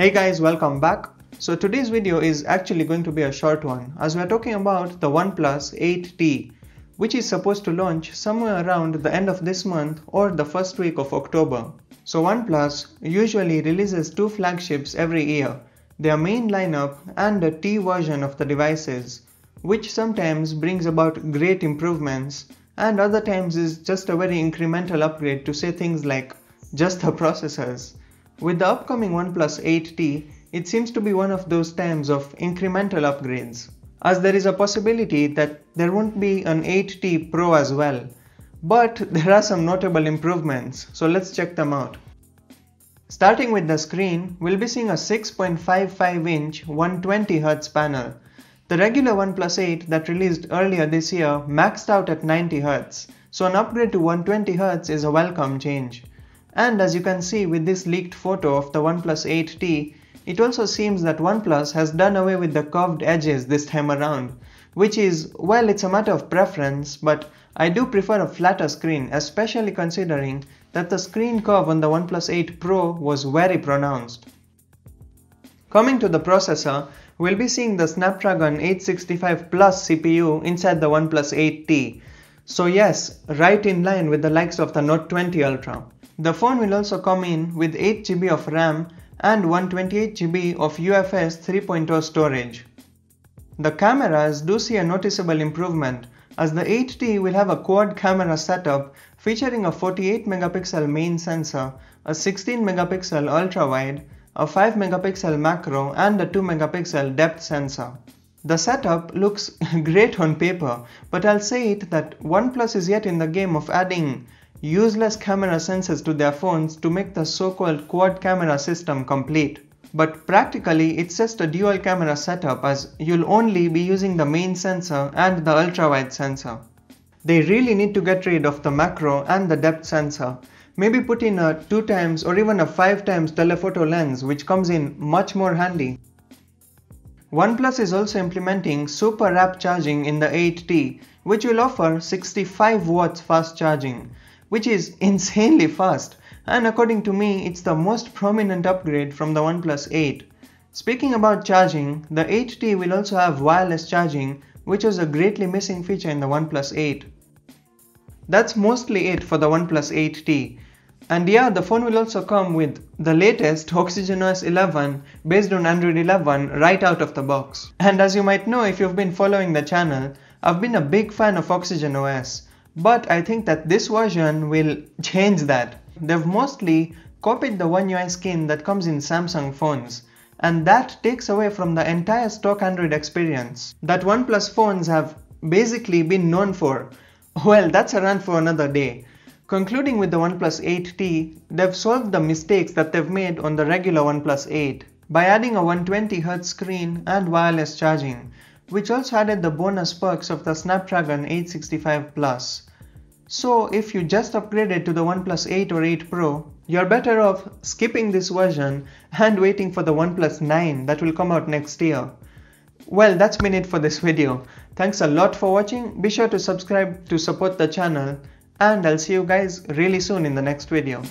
Hey guys, welcome back. So today's video is actually going to be a short one as we are talking about the OnePlus 8T, which is supposed to launch somewhere around the end of this month or the first week of October. So OnePlus usually releases two flagships every year, their main lineup and the T version of the devices, which sometimes brings about great improvements and other times is just a very incremental upgrade, to say things like just the processors. With the upcoming OnePlus 8T, it seems to be one of those times of incremental upgrades, as there is a possibility that there won't be an 8T Pro as well. But there are some notable improvements, so let's check them out. Starting with the screen, we'll be seeing a 6.55-inch 120Hz panel. The regular OnePlus 8 that released earlier this year maxed out at 90Hz, so an upgrade to 120Hz is a welcome change. And as you can see with this leaked photo of the OnePlus 8T, it also seems that OnePlus has done away with the curved edges this time around, which is, well, it's a matter of preference, but I do prefer a flatter screen, especially considering that the screen curve on the OnePlus 8 Pro was very pronounced. Coming to the processor, we'll be seeing the Snapdragon 865 Plus CPU inside the OnePlus 8T. So yes, right in line with the likes of the Note 20 Ultra. The phone will also come in with 8GB of RAM and 128GB of UFS 3.0 storage. The cameras do see a noticeable improvement, as the 8T will have a quad camera setup featuring a 48MP main sensor, a 16MP ultra-wide, a 5MP macro and a 2MP depth sensor. The setup looks great on paper, but I'll say it that OnePlus is yet in the game of adding useless camera sensors to their phones to make the so-called quad camera system complete. But practically it's just a dual camera setup, as you'll only be using the main sensor and the ultra-wide sensor. They really need to get rid of the macro and the depth sensor. Maybe put in a 2x or even a 5x telephoto lens, which comes in much more handy. OnePlus is also implementing super rapid charging in the 8T, which will offer 65 watts fast charging, which is insanely fast, and according to me it's the most prominent upgrade from the OnePlus 8. Speaking about charging, the 8T will also have wireless charging, which was a greatly missing feature in the OnePlus 8. That's mostly it for the OnePlus 8T. And yeah, the phone will also come with the latest OxygenOS 11 based on Android 11 right out of the box. And as you might know if you've been following the channel, I've been a big fan of OxygenOS. But I think that this version will change that. They've mostly copied the One UI skin that comes in Samsung phones, and that takes away from the entire stock Android experience that OnePlus phones have basically been known for. Well, that's a rant for another day. Concluding with the OnePlus 8T, they've solved the mistakes that they've made on the regular OnePlus 8 by adding a 120Hz screen and wireless charging, which also added the bonus perks of the Snapdragon 865 Plus. So if you just upgraded to the OnePlus 8 or 8 Pro, you're better off skipping this version and waiting for the OnePlus 9 that will come out next year. Well, that's been it for this video. Thanks a lot for watching. Be sure to subscribe to support the channel, and I'll see you guys really soon in the next video.